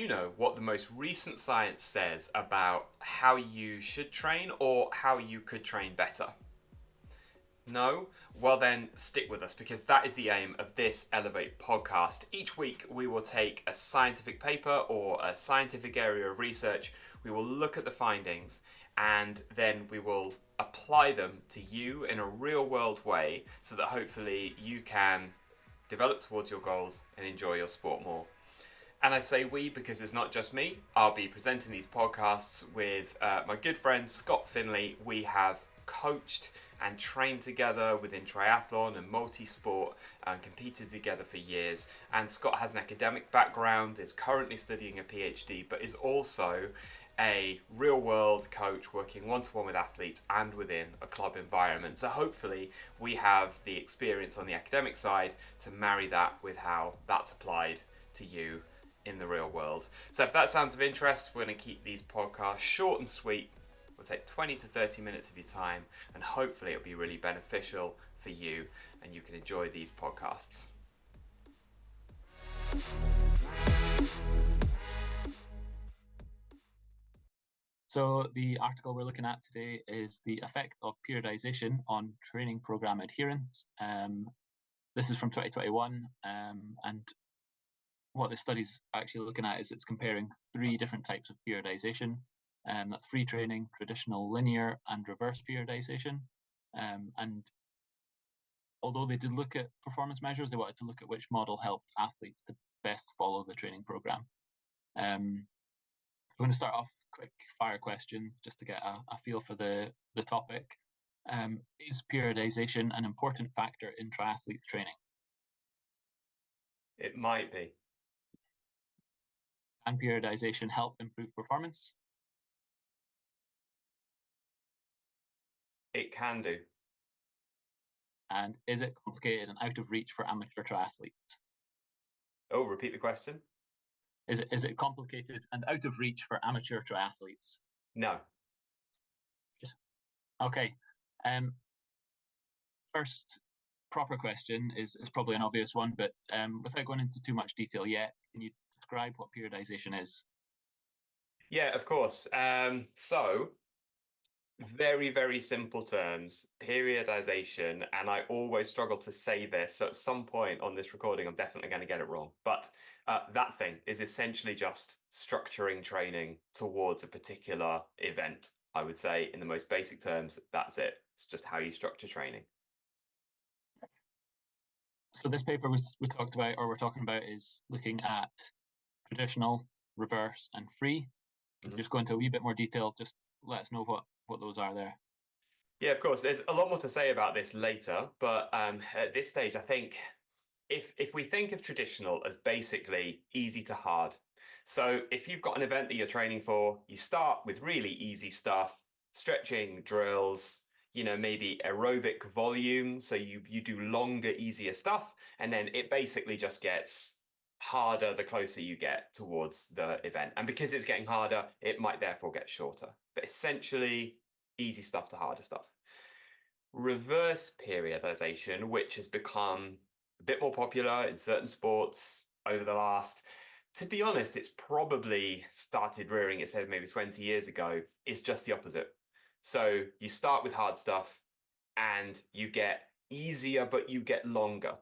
you know what the most recent science says about how you should train or how you could train better? No? Well, then stick with us because that is the aim of this Elevate podcast. Each week, we will take a scientific paper or a scientific area of research, we will look at the findings, and then we will apply them to you in a real world way so that hopefully you can develop towards your goals and enjoy your sport more. And I say we because it's not just me. I'll be presenting these podcasts with my good friend Scott Finley. We have coached and trained together within triathlon and multisport and competed together for years. And Scott has an academic background, is currently studying a PhD, but is also a real world coach working one-to-one with athletes and within a club environment. So hopefully we have the experience on the academic side to marry that with how that's applied to you in the real world. So if that sounds of interest, we're going to keep these podcasts short and sweet. We'll take 20 to 30 minutes of your time, and hopefully it'll be really beneficial for you and you can enjoy these podcasts. So the article we're looking at today is the effect of periodization on training program adherence. This is from 2021, and what the study's actually looking at is it's comparing three different types of periodization. That's free training, traditional linear, and reverse periodization. And although they did look at performance measures, they wanted to look at which model helped athletes to best follow the training program. I'm going to start off quick fire questions just to get a feel for the topic. Is periodization an important factor in triathletes training? It might be. Can periodization help improve performance? It can do. And is it complicated and out of reach for amateur triathletes? Oh, repeat the question. Is it complicated and out of reach for amateur triathletes? No. Okay. First proper question is probably an obvious one, but without going into too much detail yet, can you describe what periodization is? Yeah, of course. So very, very simple terms, periodization, and I always struggle to say this. So at some point on this recording, I'm definitely going to get it wrong. But that thing is essentially just structuring training towards a particular event. I would say, in the most basic terms, that's it. It's just how you structure training. So this paper we're talking about is looking at traditional, reverse, and free. Mm-hmm. Just go into a wee bit more detail. Just let us know what those are there. Yeah, of course. There's a lot more to say about this later, but at this stage, I think if we think of traditional as basically easy to hard. So if you've got an event that you're training for, you start with really easy stuff, stretching drills, maybe aerobic volume. So you do longer, easier stuff, and then it basically just gets harder the closer you get towards the event. And because it's getting harder, it might therefore get shorter. But essentially, easy stuff to harder stuff. Reverse periodization, which has become a bit more popular in certain sports over the last, to be honest, it's probably started rearing its head maybe 20 years ago, is just the opposite. So you start with hard stuff and you get easier, but you get longer.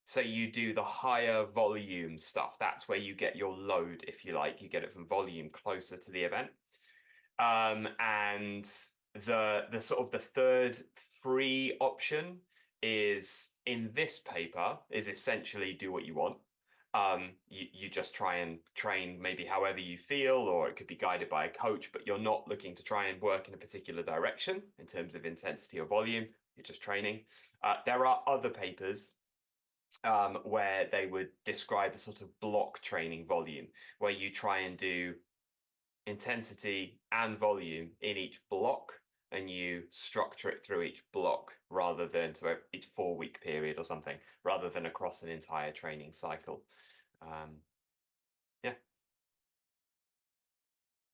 So you do the higher volume stuff. That's where you get your load, if you like. You get it from volume closer to the event. And the sort of the third free option is in this paper is essentially do what you want. You just try and train maybe however you feel, or it could be guided by a coach, but you're not looking to try and work in a particular direction in terms of intensity or volume. You're just training. There are other papers where they would describe a sort of block training volume, where you try and do intensity and volume in each block and you structure it through each block rather than so each 4-week period or something, rather than across an entire training cycle. Yeah.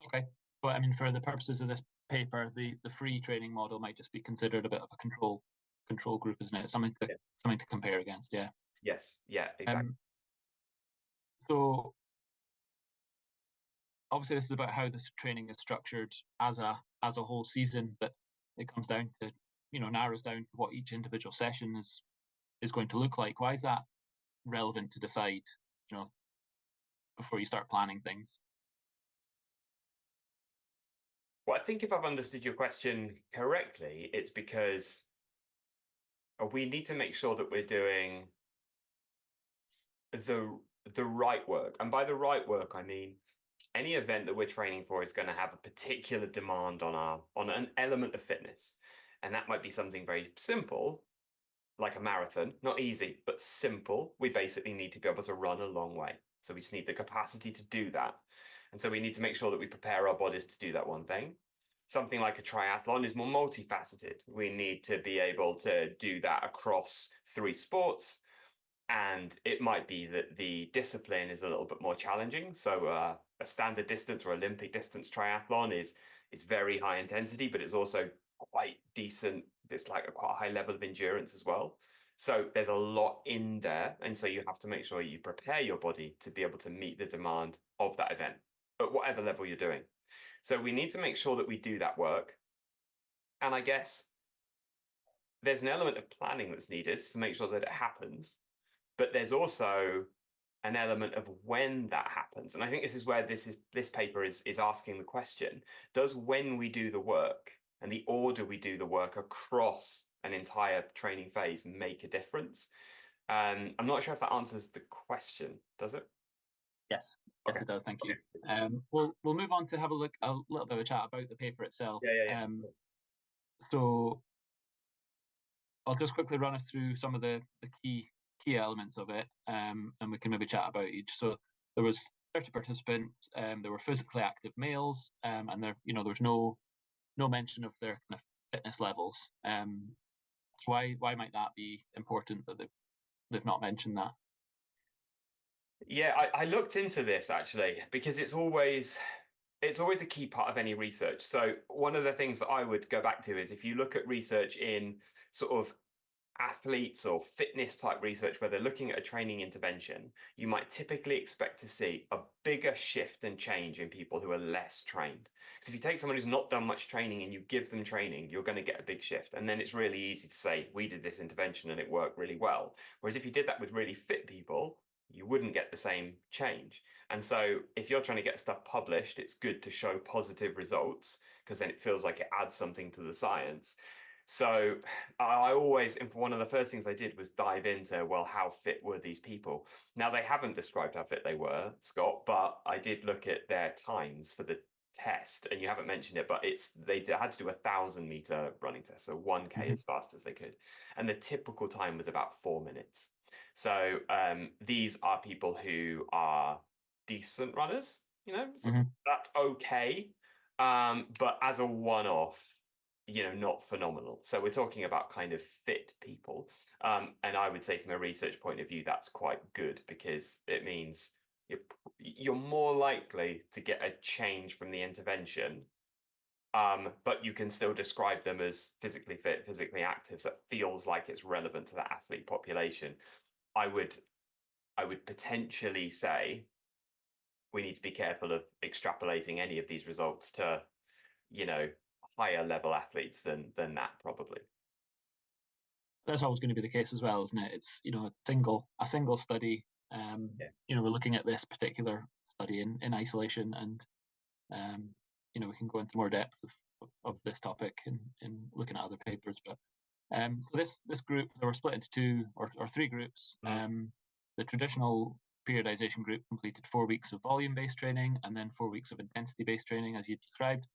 Okay. But I mean, for the purposes of this paper, the free training model might just be considered a bit of a control group, isn't it? Something to compare against. Yeah. Yes. Yeah. Exactly. So obviously this is about how this training is structured as a whole season, but it comes down to, narrows down to what each individual session is going to look like. Why is that relevant to decide, before you start planning things? Well, I think if I've understood your question correctly, it's because we need to make sure that we're doing the right work. And by the right work, I mean any event that we're training for is going to have a particular demand on an element of fitness. And that might be something very simple, like a marathon, not easy, but simple. We basically need to be able to run a long way. So we just need the capacity to do that. And so we need to make sure that we prepare our bodies to do that one thing. Something like a triathlon is more multifaceted. We need to be able to do that across 3 sports. And it might be that the discipline is a little bit more challenging. So a standard distance or Olympic distance triathlon is very high intensity, but it's also quite decent. It's like a quite high level of endurance as well. So there's a lot in there. And so you have to make sure you prepare your body to be able to meet the demand of that event at whatever level you're doing. So we need to make sure that we do that work. And I guess there's an element of planning that's needed to make sure that it happens. But there's also an element of when that happens. And I think this is where this paper is asking the question, does when we do the work and the order we do the work across an entire training phase make a difference? I'm not sure if that answers the question, does it? Yes, yes, it does. Thank you. We'll move on to have a little bit of a chat about the paper itself. Yeah. So I'll just quickly run us through some of the key elements of it, and we can maybe chat about each. So there was 30 participants. There were physically active males, and there was no mention of their kind of fitness levels. So why might that be important that they've not mentioned that? Yeah, I looked into this actually because it's always a key part of any research. So one of the things that I would go back to is if you look at research in sort of athletes or fitness type research where they're looking at a training intervention, you might typically expect to see a bigger shift and change in people who are less trained. So if you take someone who's not done much training and you give them training, you're going to get a big shift. And then it's really easy to say, we did this intervention and it worked really well. Whereas if you did that with really fit people, you wouldn't get the same change. And so if you're trying to get stuff published, it's good to show positive results because then it feels like it adds something to the science. So I always, one of the first things I did was dive into, well, how fit were these people? Now, they haven't described how fit they were, Scott, but I did look at their times for the test, and you haven't mentioned it, but they had to do 1,000-meter running test, so 1K as fast as they could. And the typical time was about 4 minutes. So these are people who are decent runners, so that's okay. But as a one-off, not phenomenal. So we're talking about kind of fit people. And I would say from a research point of view, that's quite good because it means you're more likely to get a change from the intervention, but you can still describe them as physically fit, physically active. So it feels like it's relevant to the athlete population. I would potentially say we need to be careful of extrapolating any of these results to, higher level athletes than that probably. That's always going to be the case as well, isn't it? It's a single study. We're looking at this particular study in isolation, and we can go into more depth of this topic in looking at other papers. But so this group, they were split into 2 or 3 groups. The traditional periodization group completed 4 weeks of volume-based training and then 4 weeks of intensity-based training, as you described.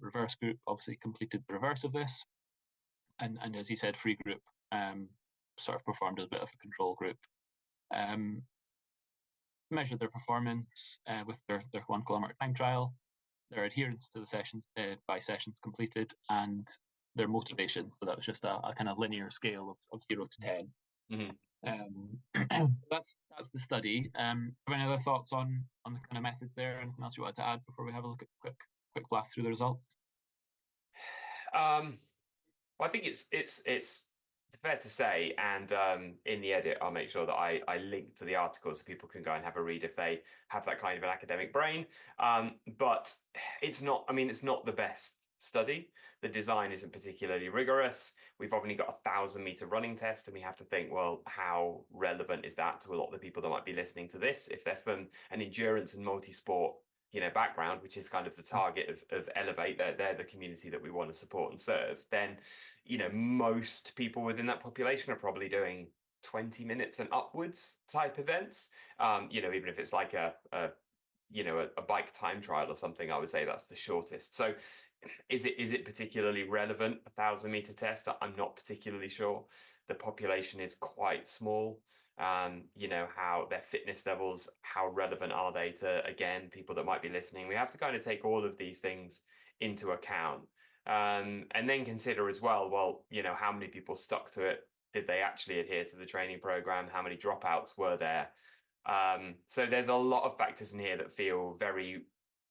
Reverse group obviously completed the reverse of this, and as you said, free group sort of performed as a bit of a control group. Measured their performance with their 1 kilometer time trial, their adherence to the sessions by sessions completed, and their motivation. So that was just a kind of linear scale of 0 to 10. That's the study. Have any other thoughts on the kind of methods there? Anything else you wanted to add before we have a look at quick blast through the results? Well, I think it's fair to say, and in the edit, I'll make sure that I link to the article so people can go and have a read if they have that kind of an academic brain. But it's not, I mean, it's not the best study. The design isn't particularly rigorous. We've only got 1,000-meter running test, and we have to think, well, how relevant is that to a lot of the people that might be listening to this? If they're from an endurance and multi-sport background, which is kind of the target of Elevate, they're the community that we want to support and serve, then most people within that population are probably doing 20 minutes and upwards type events. Even if it's like a bike time trial or something, I would say that's the shortest. So is it particularly relevant, 1,000-meter test? I'm not particularly sure. The population is quite small. How their fitness levels, how relevant are they to, again, people that might be listening? We have to kind of take all of these things into account. And then consider as well, how many people stuck to it? Did they actually adhere to the training program? How many dropouts were there? So there's a lot of factors in here that feel very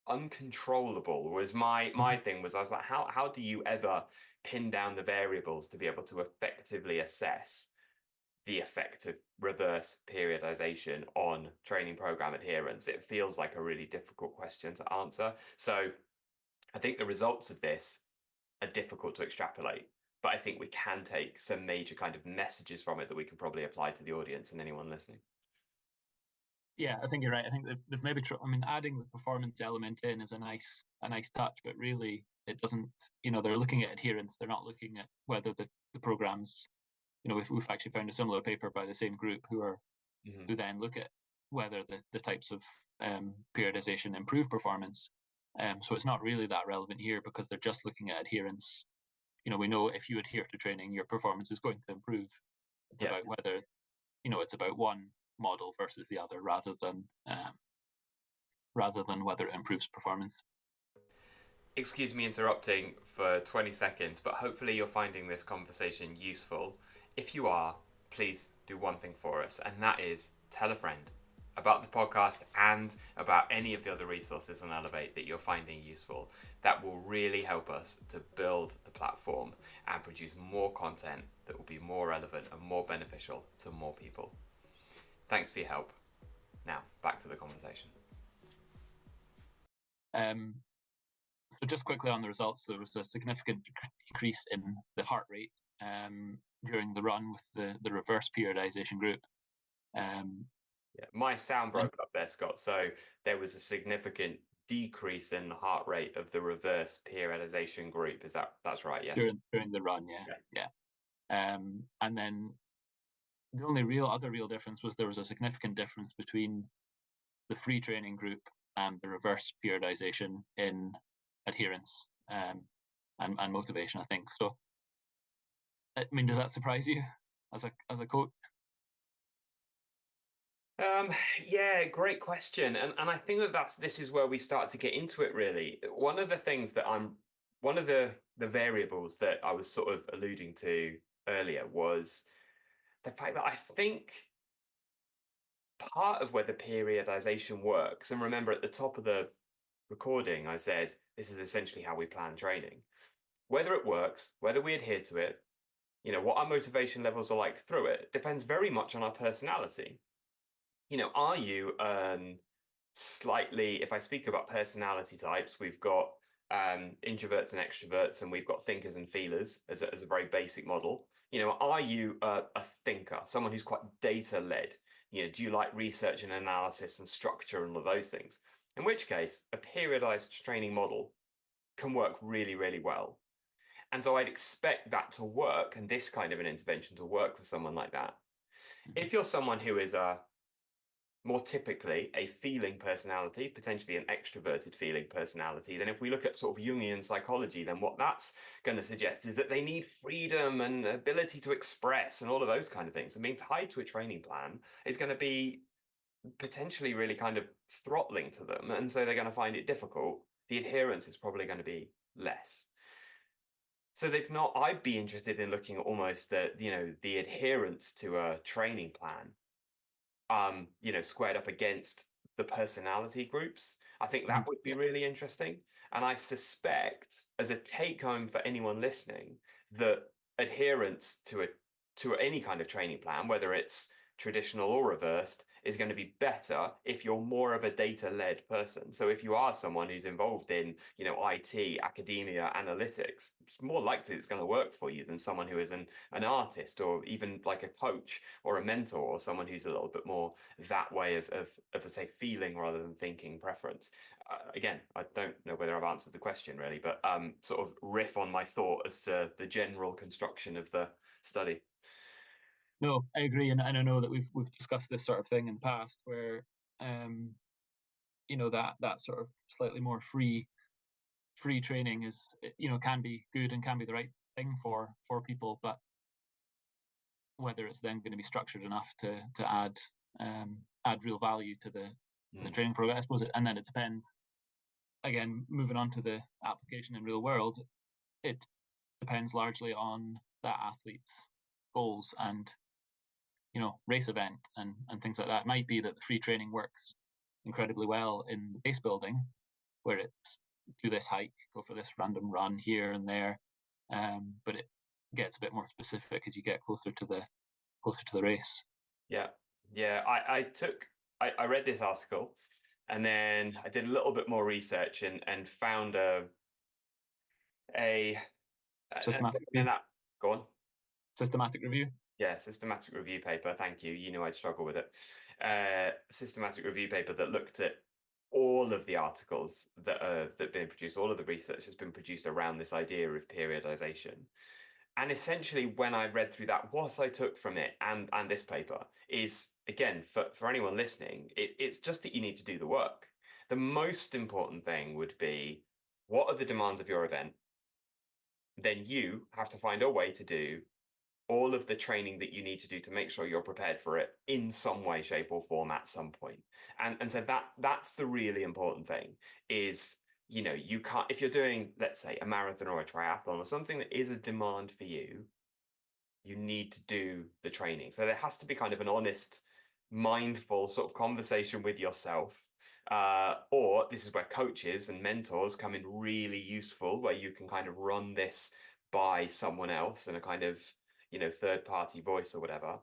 uncontrollable. Was my thing was I was like, how do you ever pin down the variables to be able to effectively assess the effect of reverse periodization on training program adherence? It feels like a really difficult question to answer. So I think the results of this are difficult to extrapolate, but I think we can take some major kind of messages from it that we can probably apply to the audience and anyone listening. Yeah, I think you're right. I think they've maybe adding the performance element in is a nice touch, but really it doesn't. They're looking at adherence. They're not looking at whether the programs. We've actually found a similar paper by the same group who then look at whether the types of periodization improve performance. So it's not really that relevant here because they're just looking at adherence. We know if you adhere to training, your performance is going to improve. It's about whether, it's about one model versus the other rather than whether it improves performance. Excuse me interrupting for 20 seconds, but hopefully you're finding this conversation useful. If you are, please do one thing for us, and that is tell a friend about the podcast and about any of the other resources on Elevate that you're finding useful. That will really help us to build the platform and produce more content that will be more relevant and more beneficial to more people. Thanks for your help. Now, back to the conversation. So just quickly on the results, there was a significant decrease in the heart rate during the run with the reverse periodization group. My sound broke up there, Scott. So there was a significant decrease in the heart rate of the reverse periodization group. That's right? Yes. During the run, yeah. And then the only other real difference was there was a significant difference between the free training group and the reverse periodization in adherence and motivation, I think. So, I mean, does that surprise you as a coach? Yeah, great question. And I think this is where we start to get into it really. One of the variables that I was sort of alluding to earlier was the fact that I think part of where the periodization works, and remember at the top of the recording, I said this is essentially how we plan training. Whether it works, whether we adhere to it, what our motivation levels are like through it, depends very much on our personality. Are you slightly, if I speak about personality types, we've got introverts and extroverts, and we've got thinkers and feelers as a very basic model. Are you a thinker, someone who's quite data led? Do you like research and analysis and structure and all of those things? In which case, a periodized training model can work really, really well. And so I'd expect that to work, and this kind of an intervention to work for someone like that. If you're someone who is more typically a feeling personality, potentially an extroverted feeling personality, then if we look at sort of Jungian psychology, then what that's going to suggest is that they need freedom and ability to express and all of those kind of things. And being tied to a training plan is going to be potentially really kind of throttling to them. And so they're going to find it difficult. The adherence is probably going to be less. So I'd be interested in looking at almost the adherence to a training plan squared up against the personality groups. I think that would be really interesting. And I suspect, as a take home for anyone listening, that adherence to a to any kind of training plan, whether it's traditional or reversed, is going to be better if you're more of a data-led person. So if you are someone who's involved in, IT, academia, analytics, it's more likely it's going to work for you than someone who is an artist or even like a coach or a mentor or someone who's a little bit more that way of say, feeling rather than thinking preference. Again, I don't know whether I've answered the question really, but sort of riff on my thought as to the general construction of the study. No, I agree, and I know that we've discussed this sort of thing in the past, where um, that sort of slightly more free training is can be good and can be the right thing for people, but whether it's then going to be structured enough to add real value to the training program, I suppose, and then it depends. Again, moving on to the application in real world, it depends largely on that athlete's goals and race event and things like that. It might be that the free training works incredibly well in the base building, where it's do this hike, go for this random run here and there, but it gets a bit more specific as you get closer to the race. Yeah, yeah. I read this article, and then I did a little bit more research and found a Systematic and review. that go on. Systematic review. Yeah, systematic review paper. Thank you. You knew I'd struggle with it. Systematic review paper that looked at all of the articles that have been produced, all of the research has been produced around this idea of periodization. And essentially, when I read through that, what I took from it and this paper is, again, for anyone listening, it's just that you need to do the work. The most important thing would be, what are the demands of your event? Then you have to find a way to do all of the training that you need to do to make sure you're prepared for it in some way, shape, or form at some point. And so that's the really important thing is, you can't, if you're doing, let's say, a marathon or a triathlon or something that is a demand for you, you need to do the training. So there has to be kind of an honest, mindful sort of conversation with yourself. Or this is where coaches and mentors come in really useful, where you can kind of run this by someone else and a kind of, third party voice or whatever.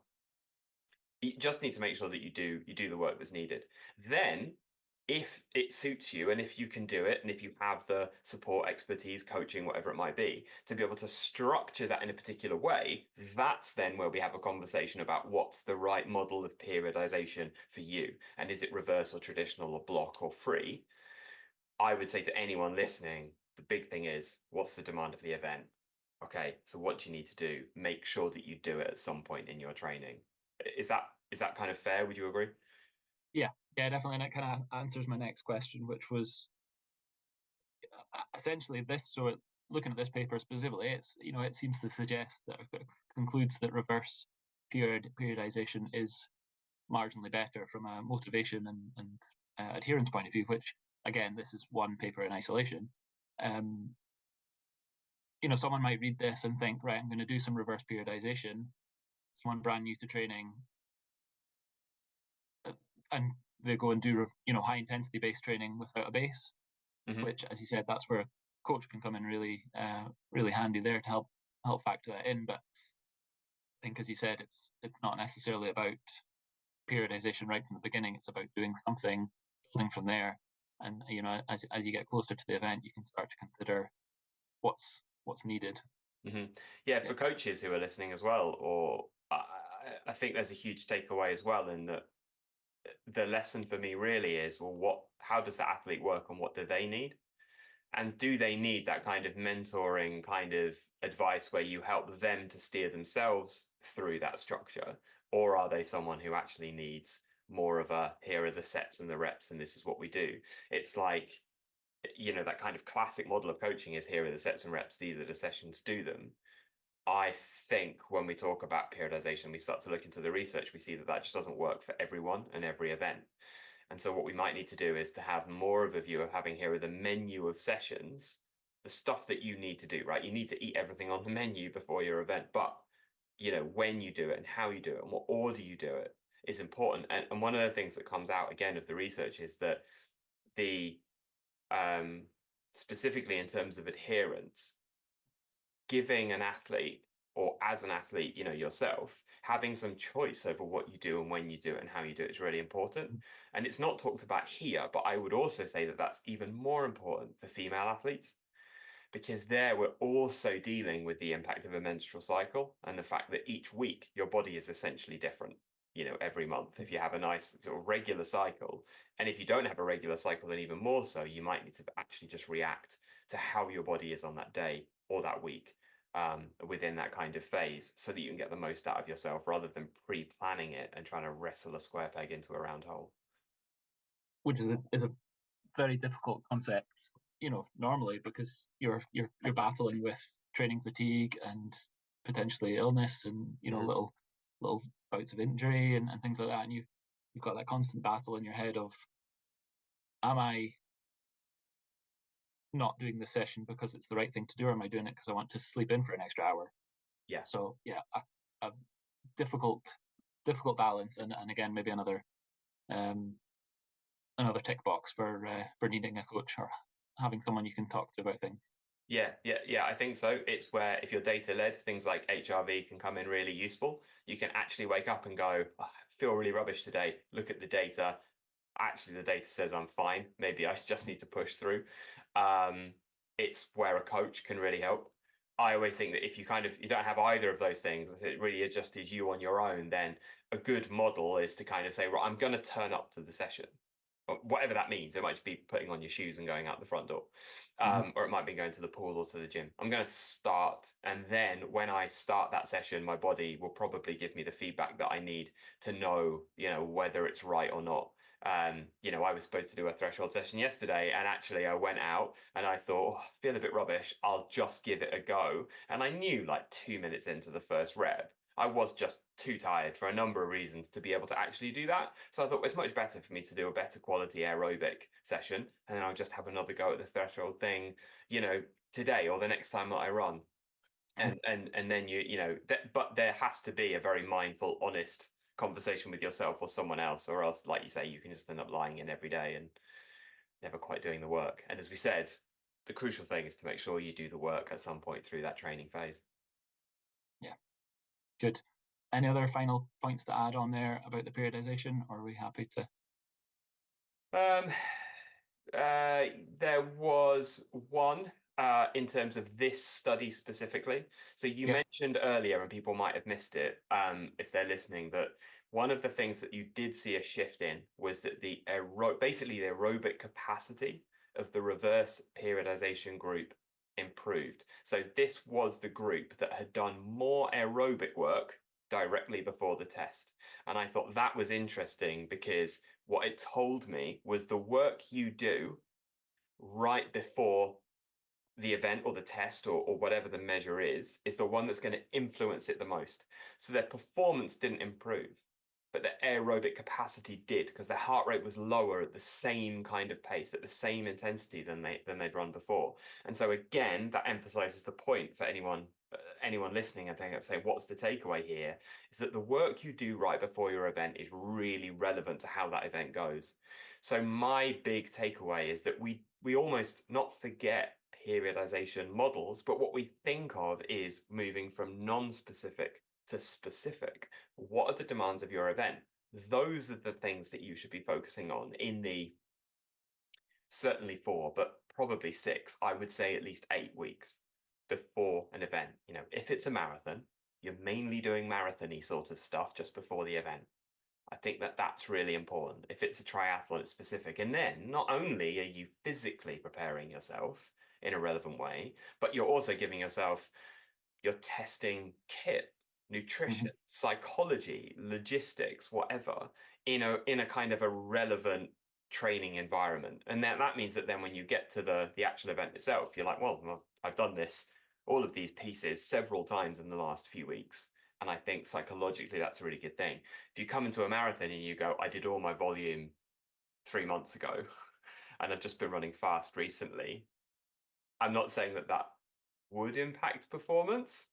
You just need to make sure that you do the work that's needed. Then, if it suits you and if you can do it and if you have the support, expertise, coaching, whatever it might be, to be able to structure that in a particular way, that's then where we have a conversation about what's the right model of periodization for you. And is it reverse or traditional or block or free? I would say to anyone listening, the big thing is, what's the demand of the event? Okay, so what do you need to do? Make sure that you do it at some point in your training. Is that kind of fair? Would you agree? Yeah, yeah, definitely. And that kind of answers my next question, which was essentially this. So looking at this paper specifically, it seems to suggest that it concludes that reverse periodization is marginally better from a motivation and adherence point of view. Which again, this is one paper in isolation. Um, Someone might read this and think, right, I'm going to do some reverse periodization. Someone brand new to training, and they go and do high intensity based training without a base, Hmm. which, as you said, that's where a coach can come in really handy there to help factor that in. But I think, as you said, it's not necessarily about periodization right from the beginning. It's about doing something, building from there, and as you get closer to the event, you can start to consider what's needed. Hmm. Yeah, Yeah, for coaches who are listening as well, or I think there's a huge takeaway as well in that the lesson for me really is, well, how does the athlete work and what do they need? And do they need that kind of mentoring kind of advice where you help them to steer themselves through that structure? Or are they someone who actually needs more of a, here are the sets and the reps and this is what we do? It's like, that kind of classic model of coaching is, here are the sets and reps, these are the sessions, do them. I think when we talk about periodization, we start to look into the research, we see that that just doesn't work for everyone and every event. And so what we might need to do is to have more of a view of having, here are the menu of sessions, the stuff that you need to do, right? You need to eat everything on the menu before your event, but when you do it and how you do it and what order you do it is important. And one of the things that comes out again of the research is that the specifically in terms of adherence, giving an athlete or as an athlete, yourself, having some choice over what you do and when you do it and how you do it is really important. And it's not talked about here, but I would also say that that's even more important for female athletes because there we're also dealing with the impact of a menstrual cycle and the fact that each week your body is essentially different, every month. If you have a nice sort of regular cycle, and if you don't have a regular cycle, then even more so, you might need to actually just react to how your body is on that day or that week within that kind of phase so that you can get the most out of yourself rather than pre-planning it and trying to wrestle a square peg into a round hole. Which is a very difficult concept, normally because you're battling with training fatigue and potentially illness and little bouts of injury and things like that, and you've got that constant battle in your head of, am I not doing this session because it's the right thing to do, or am I doing it because I want to sleep in for an extra hour? Yeah. So yeah, a difficult balance, and again maybe another tick box for needing a coach or having someone you can talk to about things. Yeah, I think so. It's where if you're data led, things like HRV can come in really useful. You can actually wake up and go, oh, I feel really rubbish today. Look at the data. Actually, the data says I'm fine. Maybe I just need to push through. Um, it's where a coach can really help. I always think that if you don't have either of those things, it really just is you on your own, then a good model is to kind of say, right, I'm going to turn up to the session whatever that means. It might just be putting on your shoes and going out the front door, or it might be going to the pool or to the gym. I'm going to start, and then when I start that session, my body will probably give me the feedback that I need to know, whether it's right or not. I was supposed to do a threshold session yesterday, and actually I went out and I thought, oh, I feel a bit rubbish. I'll just give it a go. And I knew like 2 minutes into the first rep, I was just too tired for a number of reasons to be able to actually do that. So I thought it's much better for me to do a better quality aerobic session, and then I'll just have another go at the threshold thing, today or the next time that I run. And then but there has to be a very mindful, honest conversation with yourself or someone else, or else, like you say, you can just end up lying in every day and never quite doing the work. And as we said, the crucial thing is to make sure you do the work at some point through that training phase. Yeah, good. Any other final points to add on there about the periodization, or are we happy to? Um, there was one in terms of this study specifically. So you Yeah. mentioned earlier, and people might have missed it if they're listening, that one of the things that you did see a shift in was that basically the aerobic capacity of the reverse periodization group improved. So this was the group that had done more aerobic work directly before the test. And I thought that was interesting because what it told me was the work you do right before the event or the test or whatever the measure is the one that's going to influence it the most. So their performance didn't improve, but their aerobic capacity did because their heart rate was lower at the same kind of pace, at the same intensity than they'd run before. And so again, that emphasizes the point for anyone listening. I think I'd say, what's the takeaway here? Is that the work you do right before your event is really relevant to how that event goes. So my big takeaway is that we almost not forget periodization models, but what we think of is moving from non-specific to specific. What are the demands of your event? Those are the things that you should be focusing on in the certainly 4, but probably 6, I would say at least 8 weeks before an event. If it's a marathon, you're mainly doing marathon-y sort of stuff just before the event. I think that that's really important. If it's a triathlon, it's specific. And then not only are you physically preparing yourself in a relevant way, but you're also giving yourself your testing kit, nutrition, Mhm. psychology, logistics, whatever, in a kind of a relevant training environment. And that means that then when you get to the actual event itself, you're like, well, I've done this, all of these pieces several times in the last few weeks. And I think psychologically, that's a really good thing. If you come into a marathon and you go, I did all my volume 3 months ago, and I've just been running fast recently, I'm not saying that would impact performance.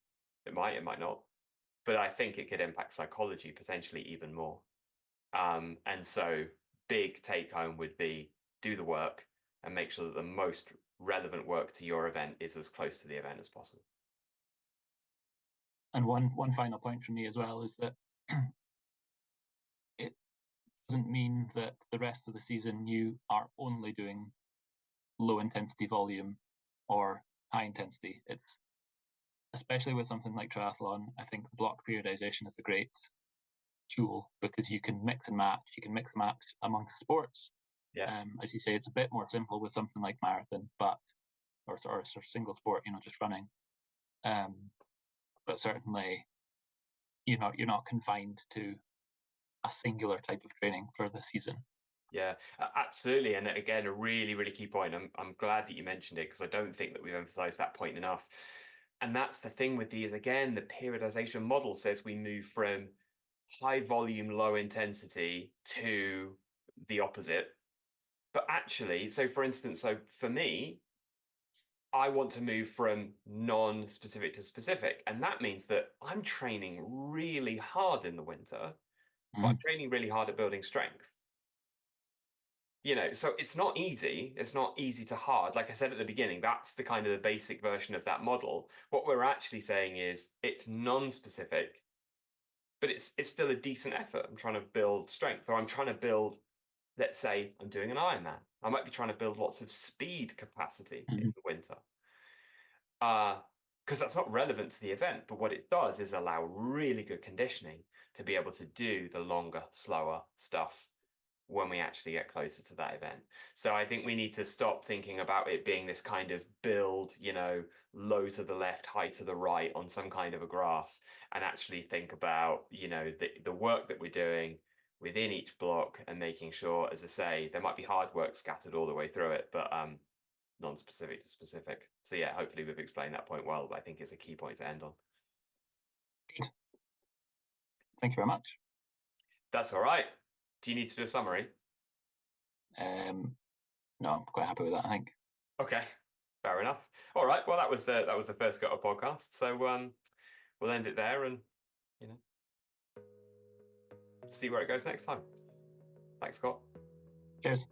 It might not. But I think it could impact psychology potentially even more. And so big take home would be do the work and make sure that the most relevant work to your event is as close to the event as possible. And one final point from me as well is that it doesn't mean that the rest of the season you are only doing low intensity volume or high intensity. It's especially with something like triathlon, I think the block periodization is a great tool because you can mix and match. You can mix and match amongst sports. Yeah. As you say, it's a bit more simple with something like marathon, but or sort of single sport, just running. But certainly, you're not confined to a singular type of training for the season. Yeah, absolutely. And again, a really, really key point. I'm glad that you mentioned it because I don't think that we've emphasized that point enough. And that's the thing with these, again, the periodization model says we move from high volume, low intensity to the opposite. But actually, so for instance, so for me, I want to move from non-specific to specific. And that means that I'm training really hard in the winter, but I'm training really hard at building strength. So it's not easy. It's not easy to hard. Like I said at the beginning, that's the kind of the basic version of that model. What we're actually saying is it's non-specific, but it's still a decent effort. I'm trying to build strength, or I'm trying to build, let's say I'm doing an Ironman. I might be trying to build lots of speed capacity in the winter. Because that's not relevant to the event, but what it does is allow really good conditioning to be able to do the longer, slower stuff when we actually get closer to that event. So I think we need to stop thinking about it being this kind of build, low to the left, high to the right on some kind of a graph, and actually think about, the work that we're doing within each block and making sure, as I say, there might be hard work scattered all the way through it, but non-specific to specific. So yeah, hopefully we've explained that point well, but I think it's a key point to end on. Good. Thank you very much. That's all right. Do you need to do a summary? No, I'm quite happy with that, I think. Okay, fair enough. All right. Well, that was the first Gutter podcast. So we'll end it there and see where it goes next time. Thanks, Scott. Cheers.